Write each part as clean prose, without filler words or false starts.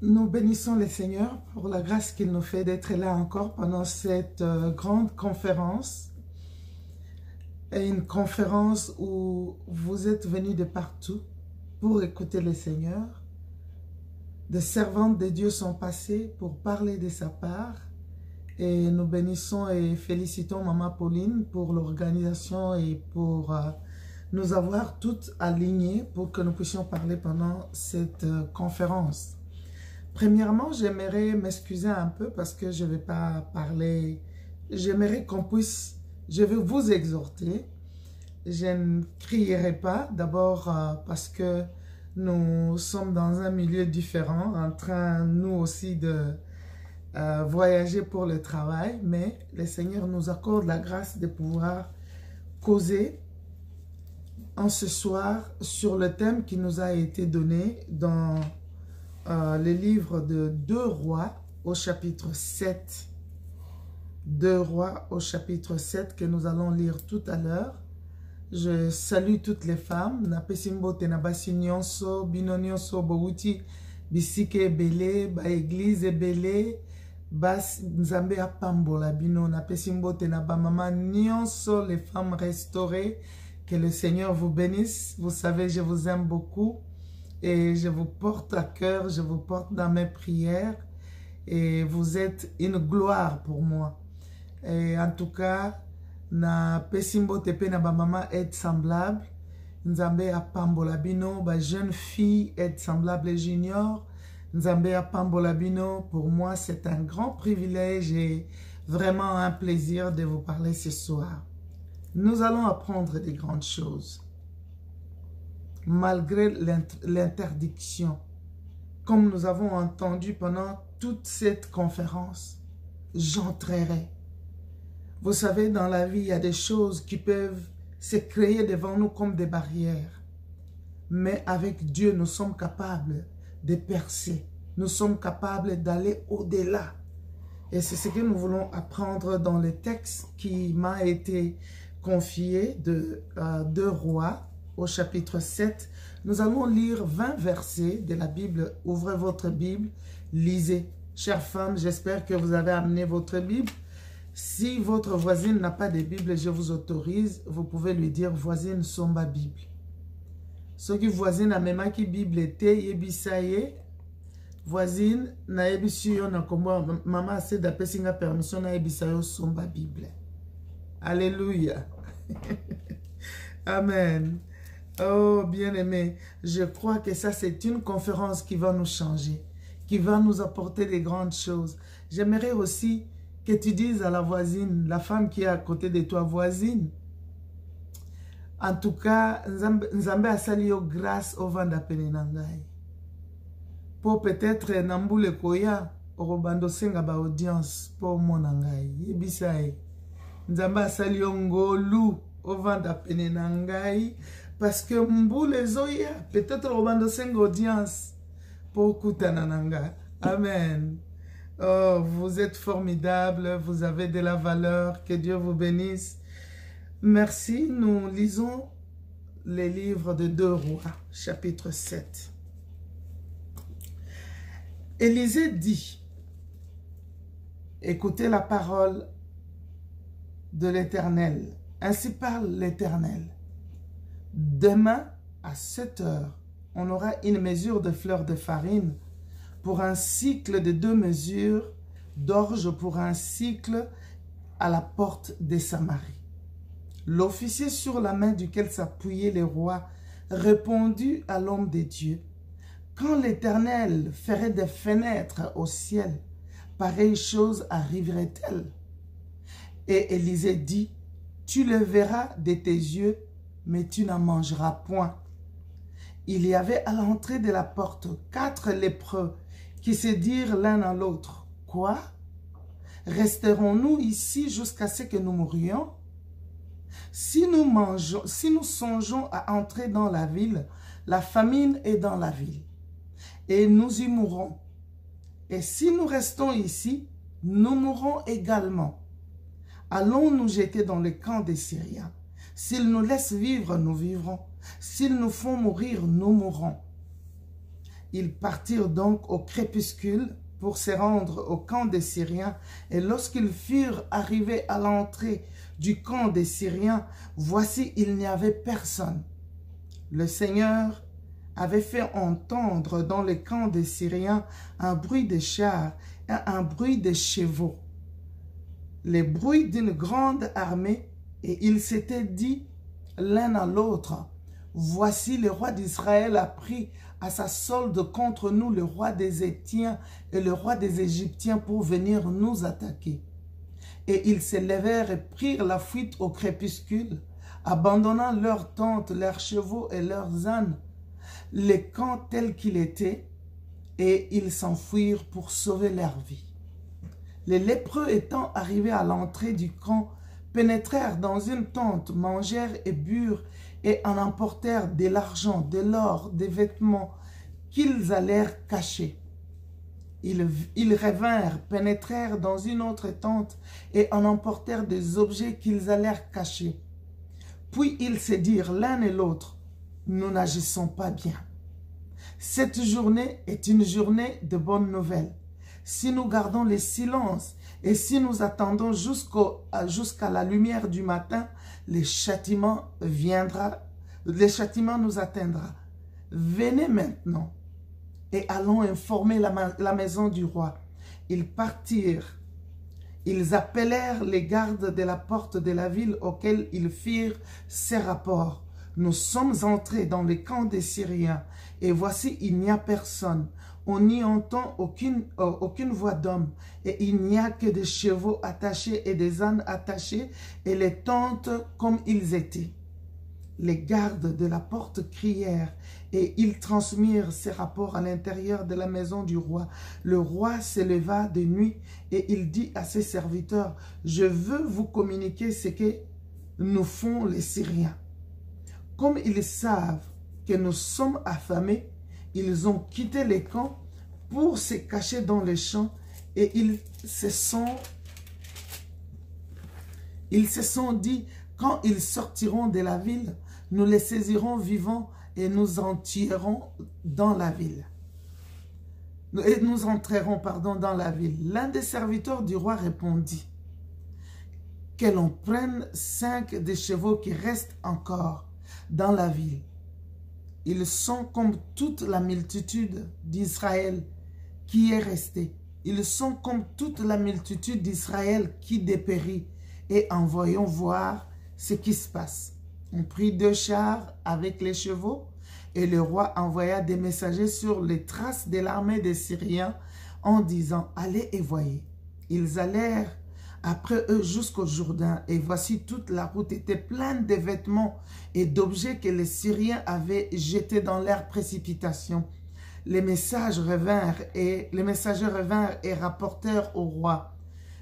Nous bénissons le Seigneur pour la grâce qu'il nous fait d'être là encore pendant cette grande conférence. Et une conférence où vous êtes venus de partout pour écouter le Seigneur. Des servantes de Dieu sont passées pour parler de sa part. Et nous bénissons et félicitons Maman Pauline pour l'organisation et pour nous avoir toutes alignées pour que nous puissions parler pendant cette conférence. Premièrement, j'aimerais m'excuser un peu parce que je ne vais pas parler. J'aimerais qu'on puisse, je vais vous exhorter. Je ne crierai pas, d'abord parce que nous sommes dans un milieu différent, en train nous aussi de voyager pour le travail, mais le Seigneur nous accorde la grâce de pouvoir causer en ce soir sur le thème qui nous a été donné dans le livre de 2 Rois au chapitre 7. 2 Rois au chapitre 7 que nous allons lire tout à l'heure. Je salue toutes les femmes. Napesimbo tenabasi nyonso, bino nyonso bouti, bisike belé, ba église belé, bas nzambe apambola bino. Napesimbo tenaba maman nyonso, les femmes restaurées. Que le Seigneur vous bénisse. Vous savez, je vous aime beaucoup. Et je vous porte à cœur, je vous porte dans mes prières. Et vous êtes une gloire pour moi. Et en tout cas, na pesimbo tepe na ba maman aide semblable. Nzambe apambola bino, ba jeune fille aide semblable junior. Nzambe apambola bino, pour moi c'est un grand privilège et vraiment un plaisir de vous parler ce soir. Nous allons apprendre des grandes choses. Malgré l'interdiction, comme nous avons entendu pendant toute cette conférence, j'entrerai. Vous savez, dans la vie, il y a des choses qui peuvent se créer devant nous comme des barrières. Mais avec Dieu, nous sommes capables de percer. Nous sommes capables d'aller au-delà. Et c'est ce que nous voulons apprendre dans le texte qui m'a été confié de 2 Rois au chapitre 7. Nous allons lire 20 versets de la Bible. Ouvrez votre Bible, lisez. Chères femmes, j'espère que vous avez amené votre Bible. Si votre voisine n'a pas de Bible, je vous autorise, vous pouvez lui dire, voisine, somba Bible. Ce qui voisine a même qui Bible était, yebisaye, voisine, na yebisuyo na kombo, maman ase d'apesinga permission na yebisayo somba Bible. Alléluia. Amen. Oh, bien-aimé, je crois que ça, c'est une conférence qui va nous changer, qui va nous apporter des grandes choses. J'aimerais aussi que tu dises à la voisine, la femme qui est à côté de toi, voisine, en tout cas, Nzambe asali yo grâce au vent d'apene nangai. Pour peut-être Namboule Koya, Orobando Senga ba audience, pour mon angai. Yebisae. Nzambe asali yo ngolu au vent d'apene nangai. Parce que Mboule Zoya, peut-être Orobando Senga audience, pour Kutanananga. Amen. Oh, vous êtes formidables, vous avez de la valeur, que Dieu vous bénisse. Merci, nous lisons les livres de 2 Rois, chapitre 7. Élisée dit, écoutez la parole de l'Éternel, ainsi parle l'Éternel. Demain, à 7 heures, on aura une mesure de fleurs de farine pour un cycle de 2 mesures d'orge pour un cycle à la porte de Samarie. L'officier sur la main duquel s'appuyait le roi répondit à l'homme de Dieu, « Quand l'Éternel ferait des fenêtres au ciel, pareille chose arriverait-elle » Et Élisée dit, « Tu le verras de tes yeux, mais tu n'en mangeras point. » Il y avait à l'entrée de la porte 4 lépreux qui se dirent l'un à l'autre, « Quoi? Resterons-nous ici jusqu'à ce que nous mourions? Si nous songeons à entrer dans la ville, la famine est dans la ville, et nous y mourrons. Et si nous restons ici, nous mourrons également. Allons nous jeter dans le camp des Syriens. S'ils nous laissent vivre, nous vivrons. S'ils nous font mourir, nous mourrons. Ils partirent donc au crépuscule pour se rendre au camp des Syriens. Et lorsqu'ils furent arrivés à l'entrée du camp des Syriens, voici, il n'y avait personne. Le Seigneur avait fait entendre dans le camp des Syriens un bruit de chars et un bruit de chevaux, les bruits d'une grande armée, et ils s'étaient dit l'un à l'autre, voici le roi d'Israël a pris à sa solde contre nous le roi des Hétiens et le roi des Égyptiens pour venir nous attaquer. Et ils se levèrent et prirent la fuite au crépuscule, abandonnant leurs tentes, leurs chevaux et leurs ânes, le camp tel qu'il était, et ils s'enfuirent pour sauver leur vie. Les lépreux étant arrivés à l'entrée du camp, pénétrèrent dans une tente, mangèrent et burent, et en emportèrent de l'argent, de l'or, des vêtements qu'ils allèrent cacher. Ils revinrent, pénétrèrent dans une autre tente, et en emportèrent des objets qu'ils allèrent cacher. Puis ils se dirent l'un et l'autre, nous n'agissons pas bien. Cette journée est une journée de bonnes nouvelles. Si nous gardons le silence et si nous attendons jusqu'à la lumière du matin, le châtiment nous atteindra. Venez maintenant et allons informer la maison du roi. Ils partirent. Ils appelèrent les gardes de la porte de la ville auxquels ils firent ces rapports. Nous sommes entrés dans le camp des Syriens et voici il n'y a personne. On n'y entend aucune voix d'homme et il n'y a que des chevaux attachés et des ânes attachés et les tentes comme ils étaient. Les gardes de la porte crièrent et ils transmirent ces rapports à l'intérieur de la maison du roi. Le roi se leva de nuit et il dit à ses serviteurs, « Je veux vous communiquer ce que nous font les Syriens. » Comme ils savent que nous sommes affamés, ils ont quitté les camps pour se cacher dans les champs et ils se sont dit, quand ils sortiront de la ville, nous les saisirons vivants et nous entrerons dans la ville. Et nous entrerons, dans la ville. L'un des serviteurs du roi répondit, que l'on prenne 5 des chevaux qui restent encore dans la ville. Ils sont comme toute la multitude d'Israël qui est restée. Ils sont comme toute la multitude d'Israël qui dépérit. Et envoyons voir ce qui se passe. On prit 2 chars avec les chevaux et le roi envoya des messagers sur les traces de l'armée des Syriens en disant, allez et voyez. Ils allèrent après eux jusqu'au Jourdain, et voici toute la route était pleine de vêtements et d'objets que les Syriens avaient jetés dans leur précipitation. Les messagers revinrent et rapportèrent au roi.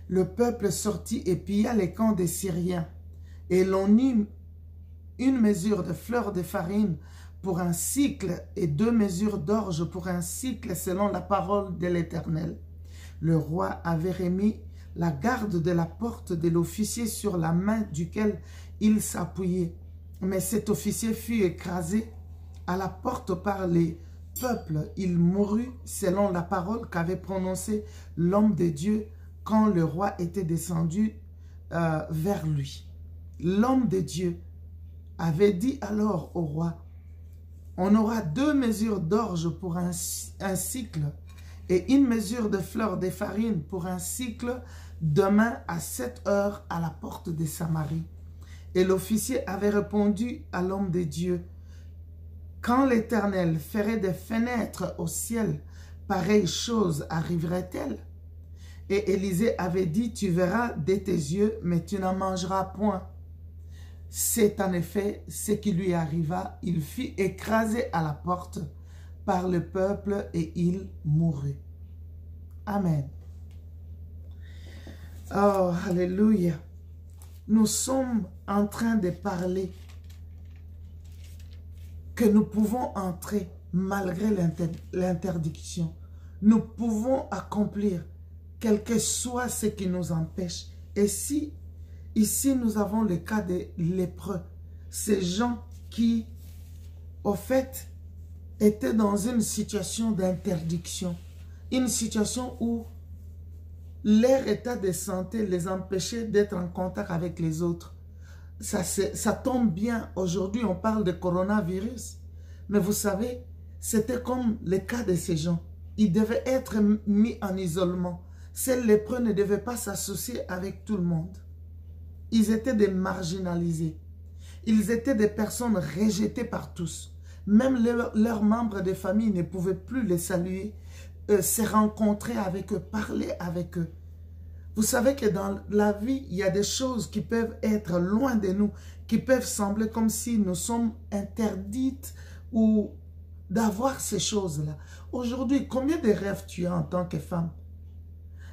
Le peuple sortit et pilla les camps des Syriens, et l'on eut une mesure de fleurs de farine pour un cycle et 2 mesures d'orge pour un cycle selon la parole de l'Éternel. Le roi avait remis la garde de la porte de l'officier sur la main duquel il s'appuyait. Mais cet officier fut écrasé à la porte par les peuples. Il mourut selon la parole qu'avait prononcée l'homme de Dieu quand le roi était descendu vers lui. L'homme de Dieu avait dit alors au roi, on aura 2 mesures d'orge pour un cycle et 1 mesure de fleurs de farine pour un cycle demain à 7 heures à la porte de Samarie. Et l'officier avait répondu à l'homme de Dieu, quand l'Éternel ferait des fenêtres au ciel, pareille chose arriverait-elle? Et Élisée avait dit, tu verras de tes yeux, mais tu n'en mangeras point. C'est en effet ce qui lui arriva, il fut écrasé à la porte par le peuple et il mourut. Amen. Oh, alléluia. Nous sommes en train de parler que nous pouvons entrer malgré l'interdiction. Nous pouvons accomplir quel que soit ce qui nous empêche. Et si, ici nous avons le cas des lépreux, ces gens qui, au fait, étaient dans une situation d'interdiction. Une situation où leur état de santé les empêchait d'être en contact avec les autres. Ça tombe bien. Aujourd'hui, on parle de coronavirus. Mais vous savez, c'était comme le cas de ces gens. Ils devaient être mis en isolement. Ces lépreux ne devaient pas s'associer avec tout le monde. Ils étaient des marginalisés. Ils étaient des personnes rejetées par tous. Même leurs membres de famille ne pouvaient plus les saluer, se rencontrer avec eux, parler avec eux. Vous savez que dans la vie, il y a des choses qui peuvent être loin de nous, qui peuvent sembler comme si nous sommes interdites ou d'avoir ces choses-là. Aujourd'hui, combien de rêves tu as en tant que femme?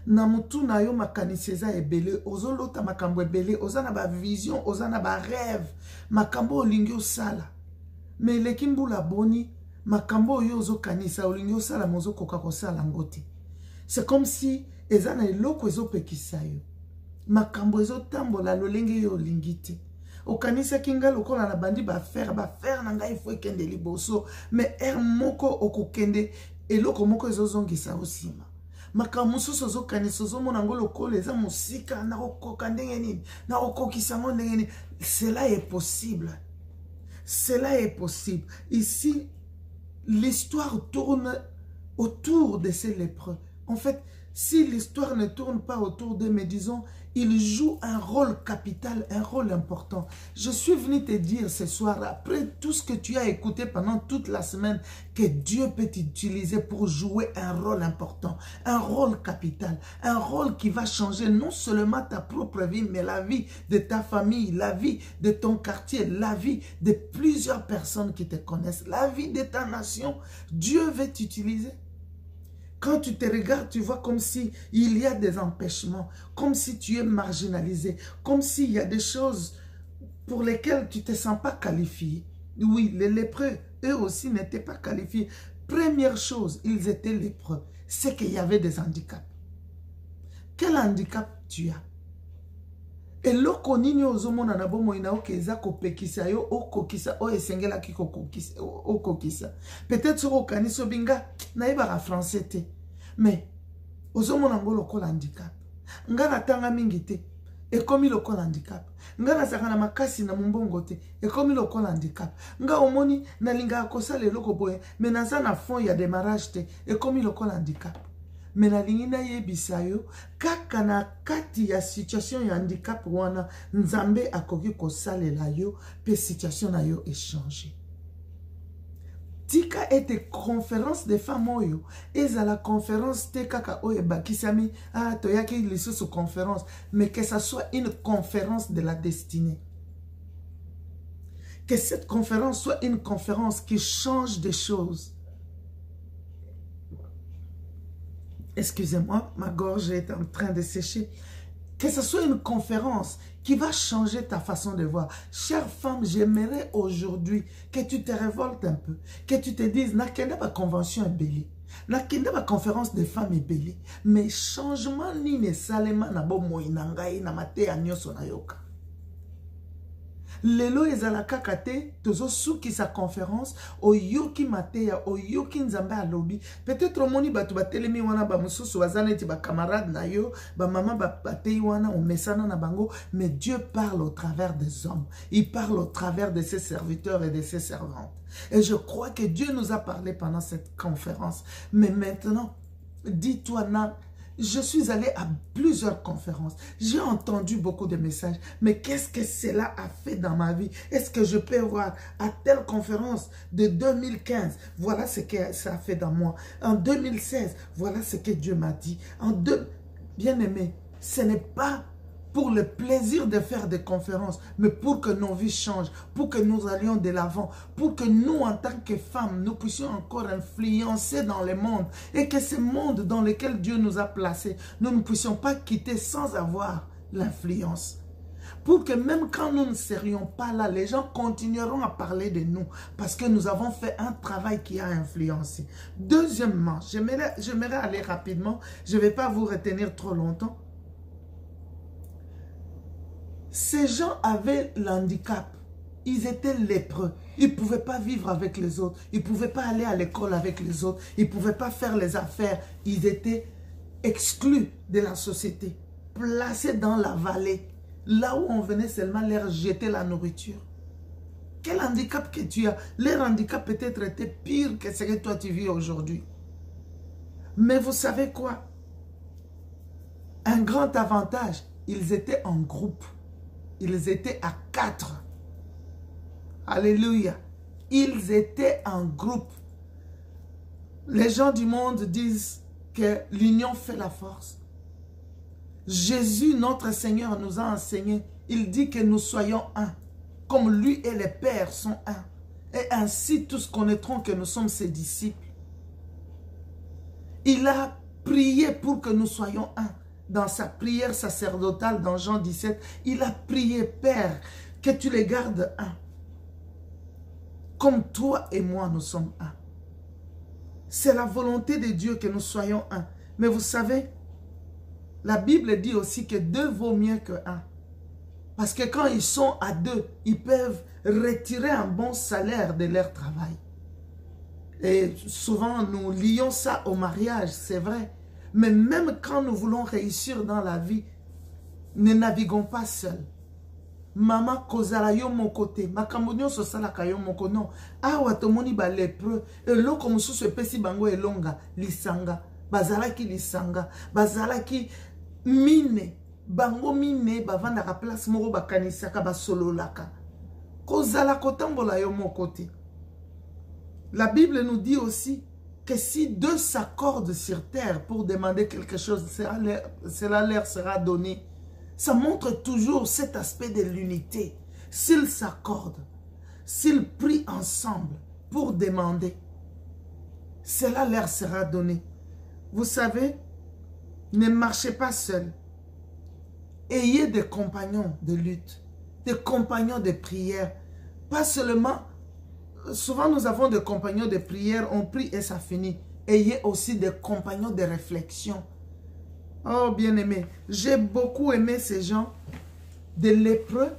Namutu na yo makaniseza ebele, ozolota makambo ebele, ozana ba vision, ozana ba rêve, makambo olingi osala. Mais lekimbu la boni, makambo yo ozo kanisa, olingi osala mozo koka kosala ngote. C'est comme si ezana eloko ezo pekisa yo. Makambo ezo tambola lolenge yo lingite. Okanisa kinga lokola na bandi ba faire na ngai fo ekende liboso, mais moko okokende eloko moko ezo zongisa osima. Makambo sozo kanisa ozo mona ngo lokola eza musika na okoka ndenge nini, na okokisa ngo ndenge nini. Cela est possible. Cela est possible. Ici, l'histoire tourne autour de ces lépreux. En fait, si l'histoire ne tourne pas autour d'eux, mais disons, ils jouent un rôle capital, un rôle important. Je suis venu te dire ce soir, après tout ce que tu as écouté pendant toute la semaine, que Dieu peut t'utiliser pour jouer un rôle important, un rôle capital, un rôle qui va changer non seulement ta propre vie, mais la vie de ta famille, la vie de ton quartier, la vie de plusieurs personnes qui te connaissent, la vie de ta nation. Dieu veut t'utiliser. Quand tu te regardes, tu vois comme si il y a des empêchements, comme si tu es marginalisé, comme s'il y a des choses pour lesquelles tu ne te sens pas qualifié. Oui, les lépreux, eux aussi n'étaient pas qualifiés. Première chose, ils étaient lépreux, c'est qu'il y avait des handicaps. Quel handicap tu as? Et loko nini ozomona na bomo ina okeza kopekisa yo okokisa o esengela ki kokokisa okokisa. Peut-être sur okaniso binga na ibara français te. Mais ozomona ngo lokola handicap. Nga na tanga mingi te. Ekomi lokola handicap. Nga na saka na makasi na mumbongo te. Ekomi lokola handicap. Nga omoni na linga akosala eloko boye, mais naza na fond ya démarrage te. Ekomi lokola handicap. Mais na lingina yebisa yo kaka na kati ya situation ya handicap wana nzambe akoki kosalela yo pe situation na yo échanger. Tika ete conférence de femmes oyo eza la conférence te kaka oyo bakisami toyaki lisusu conférence, mais que ça soit une conférence de la destinée. Que cette conférence soit une conférence qui change des choses. Excusez-moi, ma gorge est en train de sécher. Que ce soit une conférence qui va changer ta façon de voir. Chère femme, j'aimerais aujourd'hui que tu te révoltes un peu. Que tu te dises, nakenda ba convention est belle. Nakenda ba conférence de femmes est belle. Mais changement ni ne salema na bo moinangai na mate anyoso na yoka. Lelo ezalaka kate tozo suki sa conférence o yoki mateya o yoki nzambe alobi peut-être omoni batu batelemi wana ba mususu bazana eti ba camarade na yo ba mama ba batei wana o mesana na bango, mais Dieu parle au travers des hommes, il parle au travers de ses serviteurs et de ses servantes. Et je crois que Dieu nous a parlé pendant cette conférence. Mais maintenant, dis-toi je suis allé à plusieurs conférences. J'ai entendu beaucoup de messages. Mais qu'est-ce que cela a fait dans ma vie? Est-ce que je peux voir à telle conférence de 2015? Voilà ce que ça a fait dans moi. En 2016, voilà ce que Dieu m'a dit. Bien-aimé, ce n'est pas pour le plaisir de faire des conférences, mais pour que nos vies changent, pour que nous allions de l'avant, pour que nous, en tant que femmes, nous puissions encore influencer dans le monde, et que ce monde dans lequel Dieu nous a placés, nous ne puissions pas quitter sans avoir l'influence. Pour que même quand nous ne serions pas là, les gens continueront à parler de nous, parce que nous avons fait un travail qui a influencé. Deuxièmement, j'aimerais aller rapidement, je ne vais pas vous retenir trop longtemps. Ces gens avaient l'handicap. ils étaient lépreux. Ils ne pouvaient pas vivre avec les autres. Ils ne pouvaient pas aller à l'école avec les autres. Ils ne pouvaient pas faire les affaires. Ils étaient exclus de la société, placés dans la vallée, là où on venait seulement leur jeter la nourriture. Quel handicap que tu as. Leur handicap peut-être était pire que ce que toi tu vis aujourd'hui. Mais vous savez quoi? Un grand avantage, ils étaient en groupe. Ils étaient à 4. Alléluia. Ils étaient en groupe. Les gens du monde disent que l'union fait la force. Jésus, notre Seigneur, nous a enseigné. Il dit que nous soyons un. Comme lui et les pères sont un. Et ainsi tous connaîtront que nous sommes ses disciples. Il a prié pour que nous soyons un. Dans sa prière sacerdotale dans Jean 17, il a prié, Père, que tu les gardes un. Comme toi et moi, nous sommes un. C'est la volonté de Dieu que nous soyons un. Mais vous savez, la Bible dit aussi que 2 vaut mieux que 1. Parce que quand ils sont à 2, ils peuvent retirer un bon salaire de leur travail. Et souvent, nous lions ça au mariage, c'est vrai. Mais même quand nous voulons réussir dans la vie, ne naviguons pas seuls. Maman kozala yo mon côté, makambonyo sosala kayo moko non. Awa tomoni ba lépreux, eloko mususu epesi bango elonga, lisanga, bazalaki lisanga, bazalaki mine, bango mine bavandaka place moko bakanisaka basololaka. Kozala kotambola yo mon côté. La Bible nous dit aussi que si 2 s'accordent sur terre pour demander quelque chose, cela leur sera donné. Ça montre toujours cet aspect de l'unité. S'ils s'accordent, s'ils prient ensemble pour demander, cela leur sera donné. Vous savez, ne marchez pas seuls. Ayez des compagnons de lutte, des compagnons de prière. Pas seulement, souvent nous avons des compagnons de prière, on prie et ça finit. Ayez aussi des compagnons de réflexion. Oh bien-aimé, j'ai beaucoup aimé ces gens de lépreux,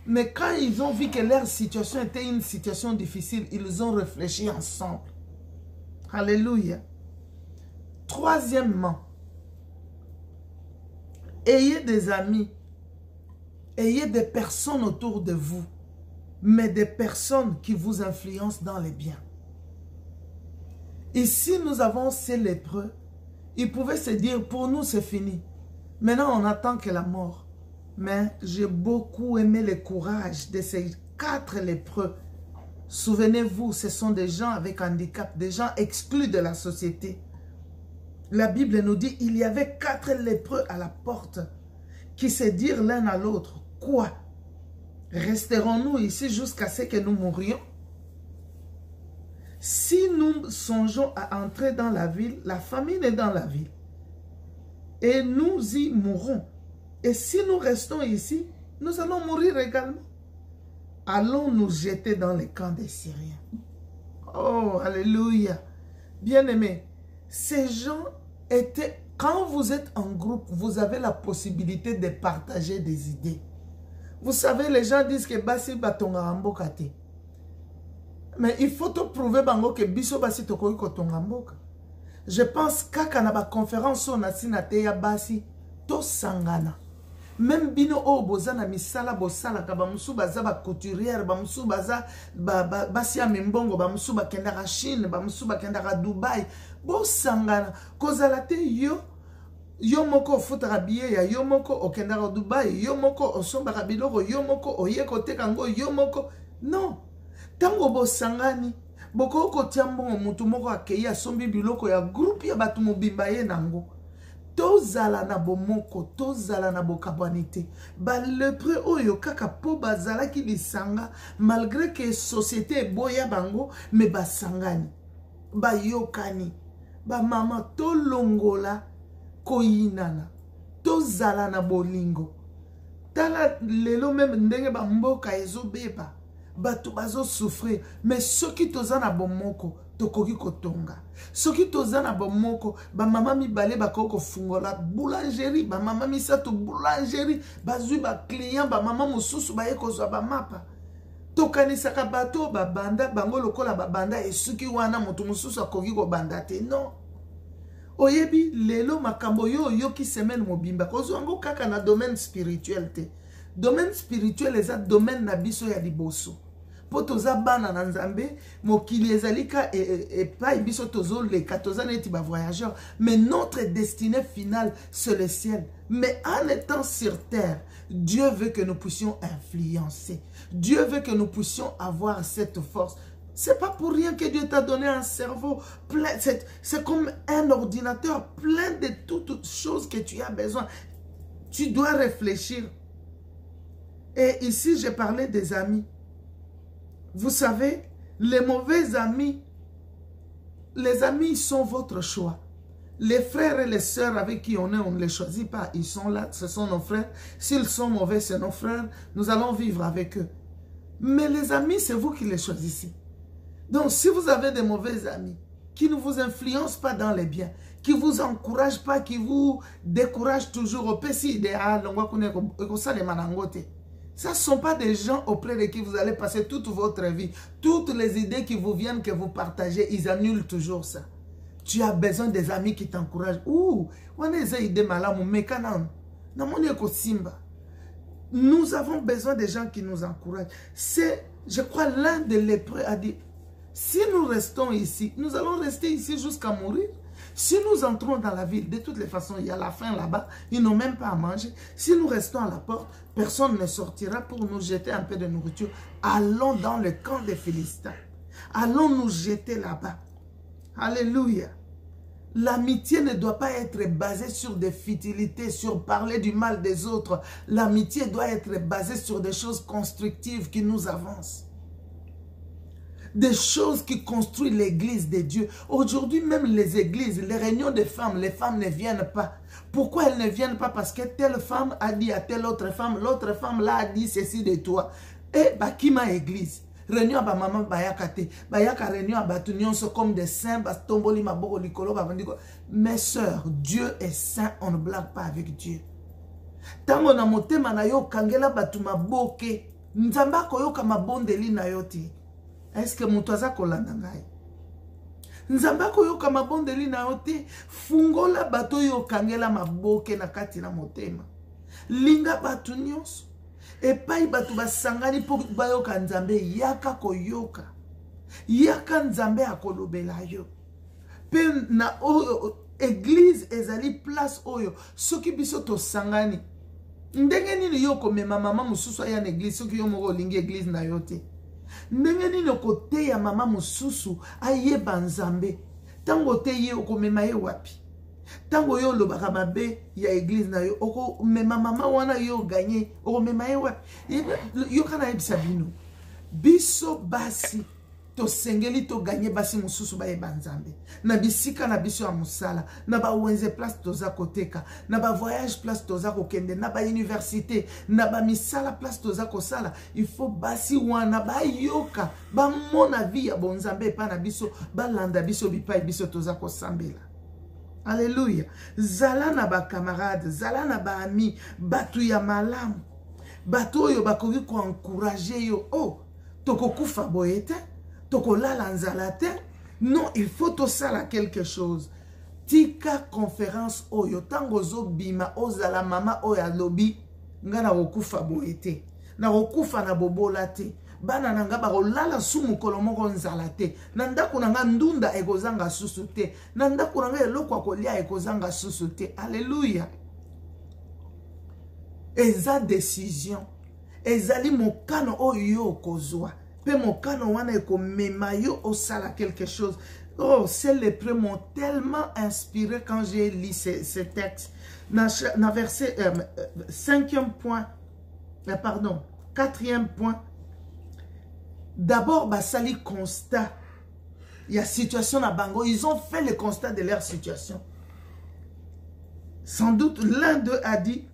mais quand ils ont vu que leur situation était une situation difficile, ils ont réfléchi ensemble. Alléluia. Troisièmement, ayez des amis, ayez des personnes autour de vous, mais des personnes qui vous influencent dans les biens. Ici, nous avons ces lépreux. Ils pouvaient se dire, pour nous, c'est fini. Maintenant, on attend que la mort. Mais j'ai beaucoup aimé le courage de ces 4 lépreux. Souvenez-vous, ce sont des gens avec handicap, des gens exclus de la société. La Bible nous dit, il y avait 4 lépreux à la porte qui se dirent l'un à l'autre, quoi? Resterons-nous ici jusqu'à ce que nous mourions? Si nous songeons à entrer dans la ville, la famine est dans la ville. Et nous y mourrons. Et si nous restons ici, nous allons mourir également. Allons nous jeter dans les camps des Syriens. Oh, alléluia. Bien-aimés, ces gens étaient... Quand vous êtes en groupe, vous avez la possibilité de partager des idées. Vous savez, les gens disent que Basi Batonga Ambokate. Mais il faut te prouver bango que biso basi tokoi kotonga mboka. Je pense kaka na ba conférence on asina te ya basi to sangana. Même bino o bozana misala bosala ka ba musu baza ba couturière ba musu baza basi ya mimbongo ba musu ba kenda ka Chine ba musu ba kenda ka Dubai bo sangana kozala te yo moko ofutaka billet ya yo moko okenda ka Dubai yo moko osombaka biloko yo moko oyeko tekango yo moko non. Tango bo sangani, boko kotia mbongo mutu moko akei asombi biloko ya groupe ya batu mobimba ye nango. Tozala na bomoko, tozala na bokabwanite. Ba lépreux oyo kaka po bazala ki lisanga, malgré que société boya bango, mais ba sangani, ba yokani, ba mama to longola koyinana, tozala na bolingo. Tala lelo même ndenge ba mboka ezo beba. Bato bazo souffrir, mais ceux qui toza na bomoko tokoki kotonga. Ceux qui toza na bomoko ba mama mi balé ba koko fungola boulangerie, ba mama mi sato boulangerie, bazui ba client ba mama mususu ba yeko zo ba mapa. tokanisaka bato babanda bango lokola babanda esuki wana moto mosusu akoki kobanda te. Non. Oyebi lelo makambo yo yoki semaine mobimba kozwa ngo kaka na domaine spirituel te. Domaine spirituel eza domaine na biso ya liboso. Po toza bana na Nzambe mokili ezalika epai biso tozo leka toza neti ba voyageurs, mais notre destinée finale c'est le ciel. Mais en étant sur terre, Dieu veut que nous puissions influencer. Dieu veut que nous puissions avoir cette force. C'est pas pour rien que Dieu t'a donné un cerveau plein. C'est comme un ordinateur plein de toutes choses que tu as besoin. Tu dois réfléchir. Et ici, j'ai parlé des amis. Vous savez, les mauvais amis, les amis sont votre choix. Les frères et les sœurs avec qui on est, on ne les choisit pas. Ils sont là, ce sont nos frères. S'ils sont mauvais, c'est nos frères. Nous allons vivre avec eux. Mais les amis, c'est vous qui les choisissez. Donc, si vous avez des mauvais amis qui ne vous influencent pas dans les biens, qui ne vous encouragent pas, qui vous découragent toujours au PC idéal, ça ne sont pas des gens auprès de qui vous allez passer toute votre vie. Toutes les idées qui vous viennent, que vous partagez, ils annulent toujours ça. Tu as besoin des amis qui t'encouragent. Ouh, nous avons besoin des gens qui nous encouragent. C'est, je crois, l'un des lépreux a dit, si nous restons ici, nous allons rester ici jusqu'à mourir. Si nous entrons dans la ville, de toutes les façons, il y a la faim là-bas, ils n'ont même pas à manger. Si nous restons à la porte, personne ne sortira pour nous jeter un peu de nourriture. Allons dans le camp des Philistins. Allons nous jeter là-bas. Alléluia. L'amitié ne doit pas être basée sur des futilités, sur parler du mal des autres. L'amitié doit être basée sur des choses constructives qui nous avancent. Des choses qui construisent l'église de Dieu. Aujourd'hui, même les églises, les réunions de femmes, les femmes ne viennent pas. Pourquoi elles ne viennent pas? Parce que telle femme a dit à telle autre femme là a dit ceci de toi. Et bakima église. Réunion ba maman bayakate. Bayaka réunion ba nyonso comme des saints, ba tomboli maboko likolo ba bandiko. Mes sœurs, Dieu est saint, on ne blague pas avec Dieu. Tango na motema na yo kangela batu maboke. Nzamba koyoka mabondeli na yoti. Est-ce que mutwaza kolanda ngai? Nzamba koyoka mabondeli na yote. Fungola bato yo kangela maboke na kati na motema. Linga batu nyonso. Epai batu basangani po bayoka Nzambe yaka koyoka. Yaka Nzambe akolobela yo. Pe na église ezali place oyo. Soki biso to sangani. Ndenge nini yo komema mama mususu aya na église soki yo moko lingi église na yote. Ndenge nini kote ya mama mususu ayeba Nzambe. Tango te ye okomema ye wapi. Tango yo lobaka mabe ya église na yo okomema mama wana yo gagné okomema ye wapi. Yo kana yebisa bino. Biso basi to sengeli to gagné basi mususu ba yeba Nzambe. Na bisika na biso ya musala, na ba wenze place toza koteka, na ba voyage place toza kokende, na ba université, na ba misala place toza kosala. Il faut basi wana ba yoka, ba mona vie ya bonzambe pa na biso, ba landa biso bipai biso toza kosambela. Alléluia. Zala na ba camarades, zala na ba amis, batu ya malamu. Batu oyo bakoki ko encourager yo. Oh, toko kufa boyete. Non, il faut tout ça là quelque chose. Tika conférence oyo tango zo bima ozala mama oya lobi ngana okufa boete na okufa na bobola te bana nanga ba kolala sumu kolomoko nzala te na ndako nanga ndunda ekozanga susu te na ndako nanga eloko akolia ekozanga susu te. Alléluia. Eza décision ezali mokano oyo kozwa. Pe mokano wana eko memayo osala quelque chose. Oh, ces lépreux m'ont tellement inspiré quand j'ai lu ces textes. Dans verset 5e point, pardon, 4e point. D'abord, basali constat. Il y a situation à Bango. Ils ont fait le constat de leur situation. Sans doute, l'un d'eux a dit,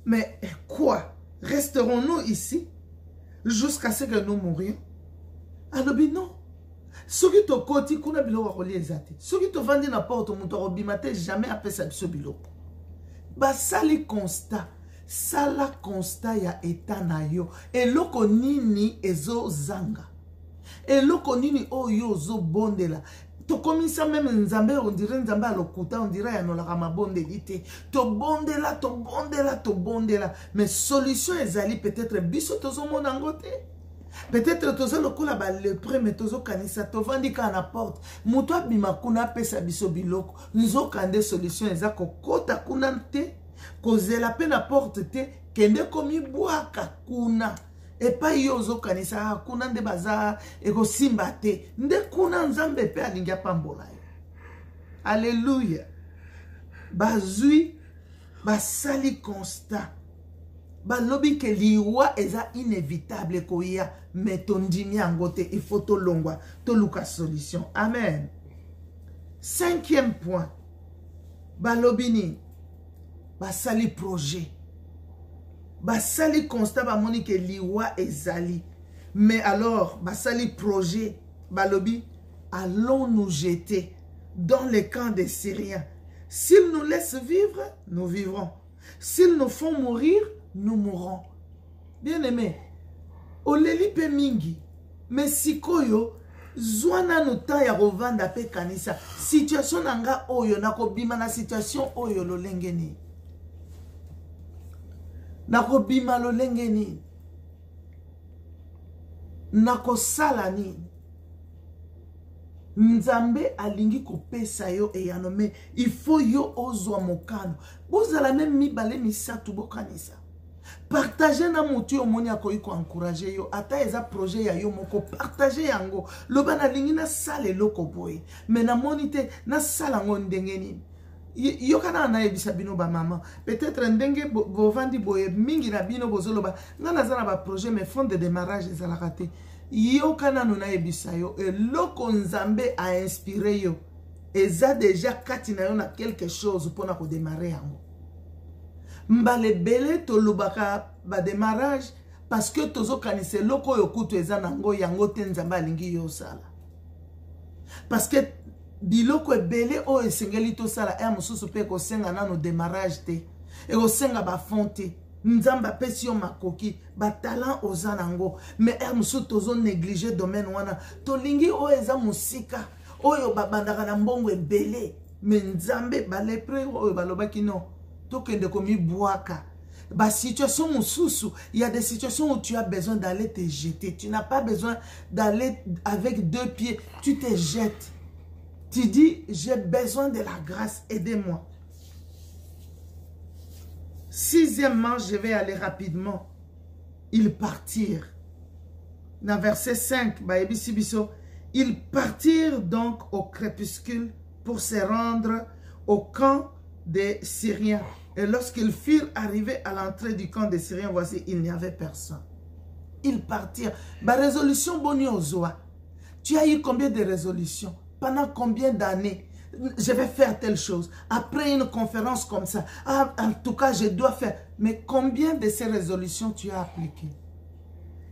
mais quoi? Resterons-nous ici jusqu'à ce que nous mourions? Alors, non. Ce qui te côté, qu'on a bilo wakoli ezate. Ce qui te vend na porte, mon toro bimate jamais appelé ça biso bilo. Basali constat. sala constat ya eta na yo. Eloko nini ezo zanga. Eloko nini oyo zo bondela. To komisa même nzambe on dirait nzambe alokuta on dirait yanolaka mabondeli te. To bondela, to bondela, to bondela. Mais solution ezali peut-être biso tozo mona ngote. Peut-être tozo lokola ba lepre mais tozo kanisa to vandika na porte. Muto abima kuna pesa biso biloko. Nzo kande solution ezako kota kuna te. Kozela pe na porte te. Kende komi boaka kuna. Et pas yozo kanisa kuna nde baza ego simba te. Nde kuna nzambe pe alingia pambola. Alléluia. Bazui basali constat. Balobi ke liwa eza inévitable koya mais tondimi angote il faut to longwa to luka solution. Amen. 5e point. Balobi ni basali projet. Basali constat ba moni ke liwa ezali. Mais alors, basali projet, balobi, allons nous jeter dans les camps des Syriens. S'ils nous laissent vivre, nous vivrons. S'ils nous font mourir, nous mourrons. Bien aimé, oleli pe mingi, mais sikoyo, zwana no ta ya rovanda pe kanisa. Situation nanga oyo, nako bima na situation oyo lo lengeni. Nako bima lo lengeni. Nako salani. Nzambe alingi kopesa yo eyanome. Il faut yo ozwa mokano. Bozala même mibale misatu bokanisa. Partager na mutu yo moni akoyi ko encourager yo. Ata eza projet ya yo moko. Partager yango. Loba na lingi na sale loko boye. Mais na monite na sala ngo ndengeni. Yo kana na yebisa bino ba maman. Peut-être ndenge bovandi boye mingi na bino bozoloba. Ngana zana ba projet mais fond de démarrage ezala raté. Yo kana na yebisa yo loko nzambe a inspiré yo. Eza déjà kati na yo na quelque chose pour na ko démarrer yango. Mbale bele to lobaka ba démarrage parce que tozo kanise loko yo kutu eza nango yango te nzambe alingi yo sala. Parce que biloko ebele o esengeli to sala e mususu pe ko senga nano démarrage te e ko senga ba fonte nzamba pesi yo makoki ba talent ozanango mais e mususu tozo négliger domaine wana to lingi o eza musika oyo babandaka na mbongo ebele mais nzambe balepre oyo balobaki non to kende komi boaka. Bah, situation mususu, il y a des situations où tu as besoin d'aller te jeter. Tu n'as pas besoin d'aller avec 2 pieds. Tu te jettes. Tu dis, j'ai besoin de la grâce, aidez-moi. 6e, je vais aller rapidement. Ils partirent. Dans verset 5, ils partirent donc au crépuscule pour se rendre au camp des Syriens. Et lorsqu'ils furent arrivés à l'entrée du camp des Syriens, voici, il n'y avait personne. Ils partirent. Bah, résolution boni ozoa. Tu as eu combien de résolutions? Pendant combien d'années? Je vais faire telle chose. Après une conférence comme ça. Ah, en tout cas, je dois faire. Mais combien de ces résolutions tu as appliquées?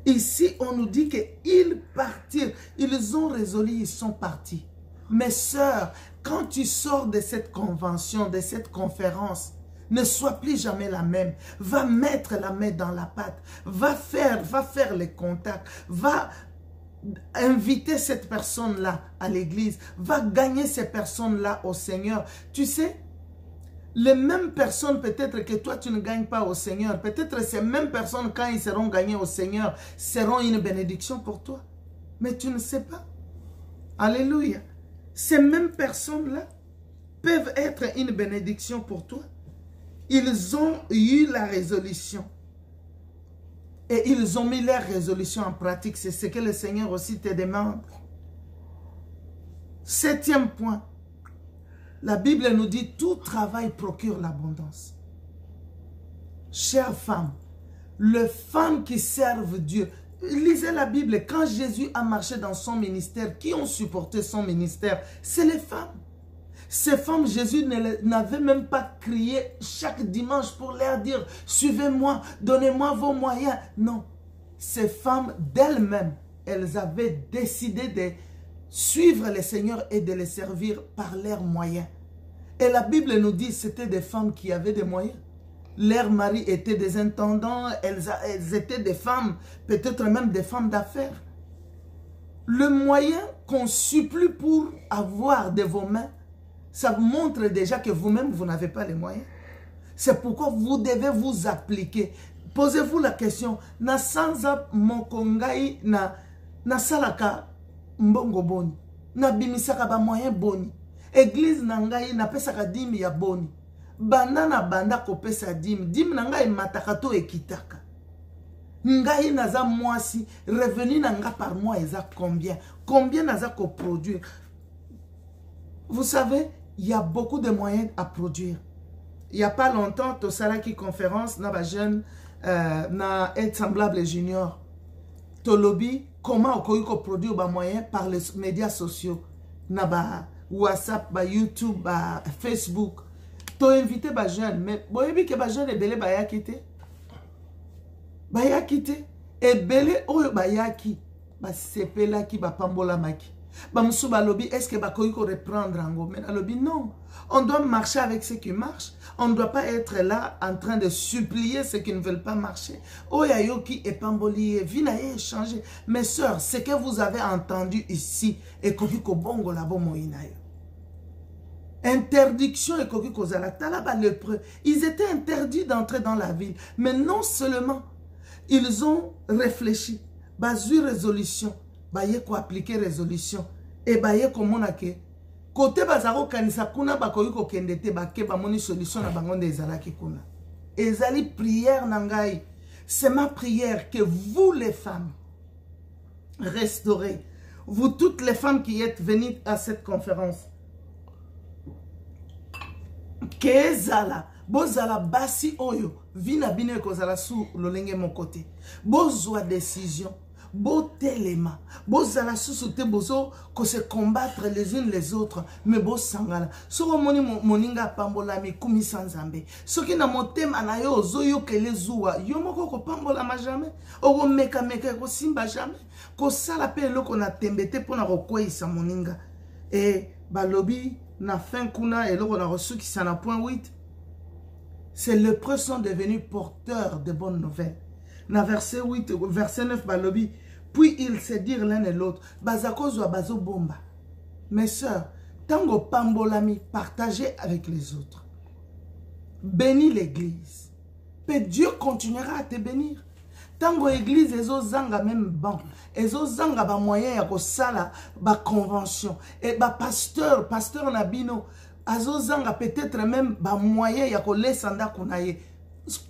Ici, on nous dit qu'ils partirent. Ils ont résolu, ils sont partis. Mes sœurs, quand tu sors de cette convention, de cette conférence, ne sois plus jamais la même. Va mettre la main dans la pâte. Va faire les contacts. Va inviter cette personne-là à l'église. Va gagner ces personnes-là au Seigneur. Tu sais, les mêmes personnes peut-être que toi tu ne gagnes pas au Seigneur. Peut-être ces mêmes personnes quand ils seront gagnés au Seigneur seront une bénédiction pour toi. Mais tu ne sais pas. Alléluia. Ces mêmes personnes-là peuvent être une bénédiction pour toi. Ils ont eu la résolution. Et ils ont mis leur résolution en pratique. C'est ce que le Seigneur aussi te demande. 7e point. La Bible nous dit, tout travail procure l'abondance. Chères femmes, les femmes qui servent Dieu, lisez la Bible. Quand Jésus a marché dans son ministère, qui ont supporté son ministère? C'est les femmes. Ces femmes, Jésus n'avait même pas crié chaque dimanche pour leur dire, suivez-moi, donnez-moi vos moyens. Non, ces femmes d'elles-mêmes, elles avaient décidé de suivre le Seigneur et de les servir par leurs moyens. Et la Bible nous dit que c'était des femmes qui avaient des moyens. Leurs maris étaient des intendants, elles étaient des femmes, peut-être même des femmes d'affaires. Le moyen qu'on supplie pour avoir de vos mains, ça montre déjà que vous-même, vous n'avez pas les moyens. C'est pourquoi vous devez vous appliquer. Posez-vous la question, na sanza mokongai na salaka mbongo boni, na bimisaka ba moyen boni, église nangai na pesaka dimi ya boni, banda na banda ko pesa dimi nangai matakato ekitaka. Ngai naza mwasi, revenu nanga par mois eza combien naza ko produire. Vous savez, il y a beaucoup de moyens à produire. Il n'y a pas longtemps, au Salaki conférence, na ba jeune na être semblable junior. Tolobi, comment on peut produire ba moyens par les médias sociaux, na ba WhatsApp, ba YouTube, ba Facebook. To invité ba jeune, mais boyebi ke ba jeune e belé ba ya kité. Ba ya kité e belé oyo ba ya ki ba sepela ki ba pambola maki. Ba musu ba lobi, est-ce que ba koyi ko reprendre ango? Mais la lobi non. On doit marcher avec ce qui marche. On ne doit pas être là en train de supplier ceux qui ne veulent pas marcher. Oya yoki et pamboli, vina et changer. Mes sœurs, ce que vous avez entendu ici, et kokiko bongo la bomo inayo. Interdiction et kokiko zala ba lépreux. Ils étaient interdits d'entrer dans la ville. Mais non seulement, ils ont réfléchi. Bazu résolution. Baye ko appliquer résolution. Et baye ko monake. Côté bazaro kanisa kuna bakoyi ko kendete bake ba moni solution na bangonde ezalaki kuna. Ezali prière nangai. C'est ma prière que vous les femmes restaurez. Vous toutes les femmes qui êtes venues à cette conférence. Kezala bozala basi oyo vina bino ekozala sous lolenge mon côté. Bozwa décision. Beau téléma, beau zala sous-souté, bozo, que se combattre les unes les autres, mais beau sangala. So moni moninga pambola mi kumi sanzambe. So ki na motem anayo zoyo kele zuwa, yo moko ko pambola ma jamais. Oko meka ko simba jamais. Ko sala pe loko na tembete pona ko kwesa moninga. Et balobi na fin kuna et loko na reçu qui s'en a point 8. C'est les lépreux sont devenus porteurs de bonnes nouvelles. Na verset 8, verset 9, balobi. Puis ils se dirent l'un et l'autre, bazakozwa bazo bomba. Mes sœurs, tango pambolami, partagez avec les autres. Bénis l'église. Et Dieu continuera à te bénir. Tango église, ezo zanga même ban. Ezo zanga ba moyen ya ko sala ba convention. Et ba pasteur nabino, azo zanga peut-être même ba moyen ya ko lesanda kunaye.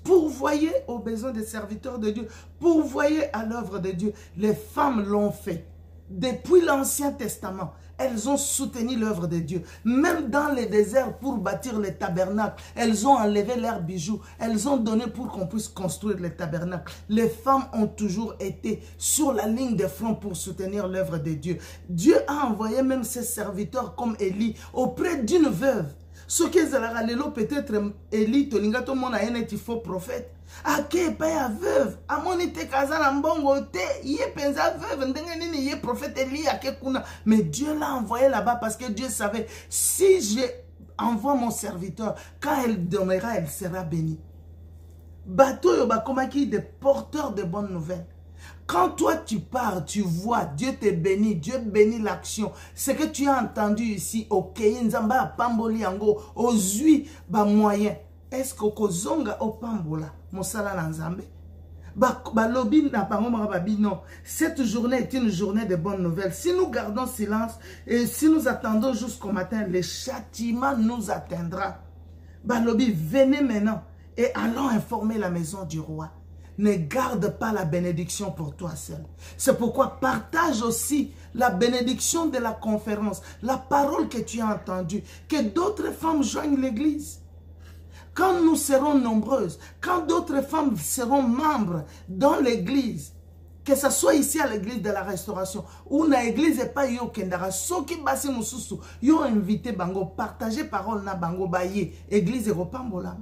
Pourvoyez aux besoins des serviteurs de Dieu. Pourvoyez à l'œuvre de Dieu. Les femmes l'ont fait. Depuis l'Ancien Testament, elles ont soutenu l'œuvre de Dieu. Même dans les déserts pour bâtir les tabernacles, elles ont enlevé leurs bijoux. Elles ont donné pour qu'on puisse construire les tabernacles. Les femmes ont toujours été sur la ligne de front pour soutenir l'œuvre de Dieu. Dieu a envoyé même ses serviteurs comme Élie auprès d'une veuve. Ce qui est peut-être Élie, tolinga to mona ene faux prophète. Ake pa ya veuve, amoni te kazana mbongo te, yé penza veuve, ndenge nini yé prophète Élie ake kuna. Mais Dieu l'a envoyé là-bas parce que Dieu savait, si je envoie mon serviteur, quand elle donnera, elle sera bénie. Bateau yo bakomaki des porteurs de bonnes nouvelles. Quand toi tu pars, tu vois, Dieu te bénit, Dieu bénit l'action. Ce que tu as entendu ici, ok, nzamba pamboli yango, ozui ba moyen. Est-ce que kozonga o pambola, mosala na nzambe? Ba lobi na pangoma babi non. Cette journée est une journée de bonnes nouvelles. Si nous gardons silence et si nous attendons jusqu'au matin, le châtiment nous atteindra. Ba lobi, venez maintenant et allons informer la maison du roi. Ne garde pas la bénédiction pour toi seul. C'est pourquoi partage aussi la bénédiction de la conférence, la parole que tu as entendue, que d'autres femmes joignent l'église. Quand nous serons nombreuses, quand d'autres femmes seront membres dans l'église, que ce soit ici à l'église de la restauration, ou na église et pas yo kendara, ceux qui basi mususu, yo invité bango, partager parole na bango baye, église et repambola.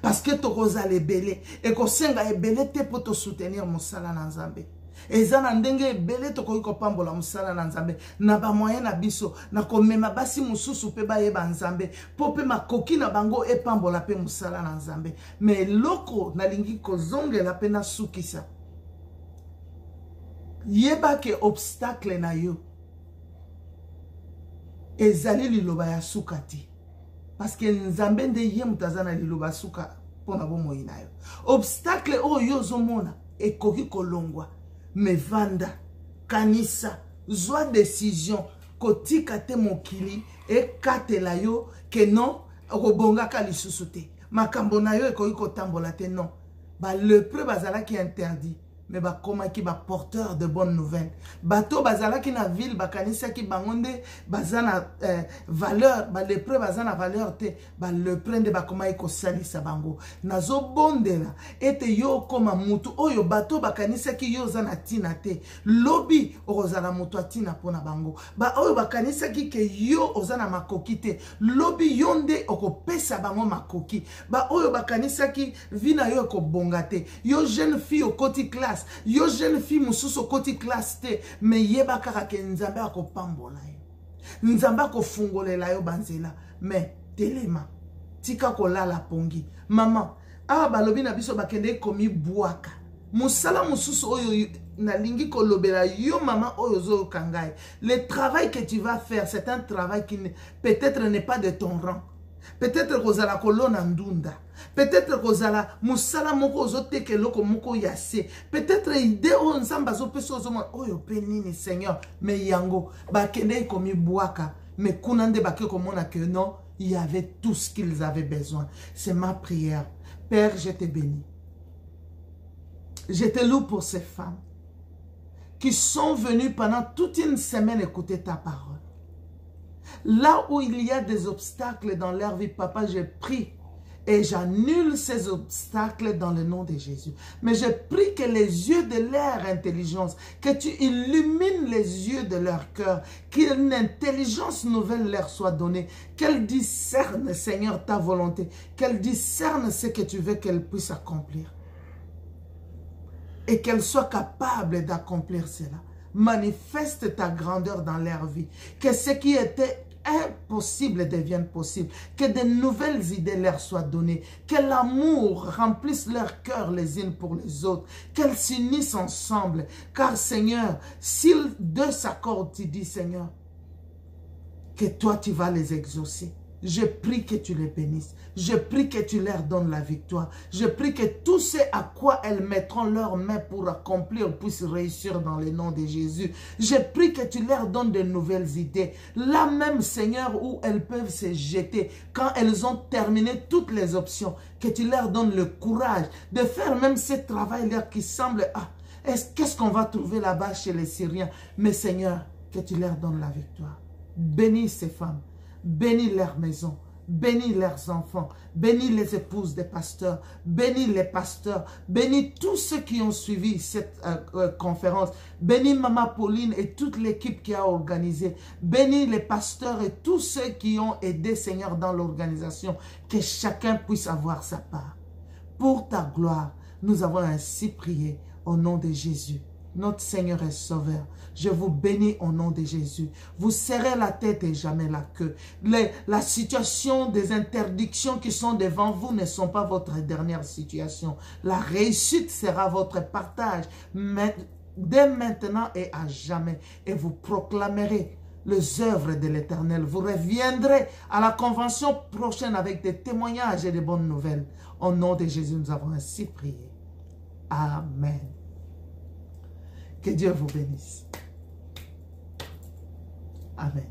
Parce que tu as les belé et que senga ebele te pour te soutenir mon sala na nzambe. eza na ndenge ebele tokoki kopambola mosala na Nzambe na ba moyen na biso na komema basi mususu pe bayeba Nzambe po pe makoki na bango epambola pe mosala na Nzambe mais loko nalingi kozongela pe na sukisa yeba ke obstacle na yo ezali liloba ya suka te parce que Nzambe nde ye mutaza na liloba suka pona bomoi na yo obstacle oyo ozomona ekoki kolongwa me vanda kanisa zwa décision kotika te mokili ekatela yo ke non okobongaka lisusu te makambo na yo ekoki kotambola te non ba lepre bazalaki interdit mais bakomaki ba porteur de bonnes nouvelles bato bazalaki na ville bakanisaki bangonde bazana valeur ba lepre bazana valeur te ba lepre nde bakomaki kosalisa bango nazo bondela ete yo koma mutu oyo bato bakanisaki yo zana tina te lobi ozala mutu atina pona bango ba oyo bakanisaki ke yo ozana makoki te lobi yo nde okopesa bango makoki ba oyo bakanisaki vina yo ekobonga te yo jeune fille okoti classe yo jeune fille mususu koti classe te me yeba kaka ke Nzambe akopambola yo Nzambe akofungolela yo banzela me telema tika kolala pongi mama awa balobi na biso bakende komi bwaka musala mususu oyo nalingi kolobela yo mama oyo zo kangai le travail que tu vas faire c'est un travail qui peut-être n'est pas de ton rang. Peut-être que ozala kolona ndunda. Peut-être que ozala musala moko ozoteke loko moko yase. Peut-être ide o nzamba zo peso ozoma oyo pe nini Seigneur me yango ba kende komi bwaka me kunande bake komona que non, il y avait tout ce qu'ils avaient besoin. C'est ma prière. Père, je te bénis. Je te loue pour ces femmes qui sont venues pendant toute une semaine écouter ta parole. Là où il y a des obstacles dans leur vie, papa, je prie et j'annule ces obstacles dans le nom de Jésus. Mais je prie que les yeux de leur intelligence, que tu illumines les yeux de leur cœur, qu'une intelligence nouvelle leur soit donnée, qu'elles discernent, Seigneur, ta volonté, qu'elles discernent ce que tu veux qu'elles puissent accomplir. Et qu'elles soient capables d'accomplir cela. Manifeste ta grandeur dans leur vie. Que ce qui était impossible devienne possible. Que de nouvelles idées leur soient données. Que l'amour remplisse leur cœur les unes pour les autres. Qu'elles s'unissent ensemble. Car Seigneur, s'ils deux s'accordent, tu dis Seigneur, que toi tu vas les exaucer. Je prie que tu les bénisses. Je prie que tu leur donnes la victoire. Je prie que tout ce à quoi elles mettront leurs mains pour accomplir puisse réussir dans le nom de Jésus. Je prie que tu leur donnes de nouvelles idées. Là même, Seigneur, où elles peuvent se jeter, quand elles ont terminé toutes les options, que tu leur donnes le courage de faire même ce travail-là qui semble, qu'est-ce qu'on va trouver là-bas chez les Syriens? Mais Seigneur, que tu leur donnes la victoire. Bénis ces femmes. Bénis leurs maisons, bénis leurs enfants, bénis les épouses des pasteurs, bénis les pasteurs, bénis tous ceux qui ont suivi cette conférence, bénis Maman Pauline et toute l'équipe qui a organisé, bénis les pasteurs et tous ceux qui ont aidé Seigneur dans l'organisation, que chacun puisse avoir sa part. Pour ta gloire, nous avons ainsi prié au nom de Jésus. Notre Seigneur est Sauveur. Je vous bénis au nom de Jésus. Vous serrez la tête et jamais la queue. La situation des interdictions qui sont devant vous ne sont pas votre dernière situation. La réussite sera votre partage dès maintenant et à jamais. Et vous proclamerez les œuvres de l'Éternel. Vous reviendrez à la convention prochaine avec des témoignages et des bonnes nouvelles. Au nom de Jésus, nous avons ainsi prié. Amen. Que Dieu vous bénisse. Amen.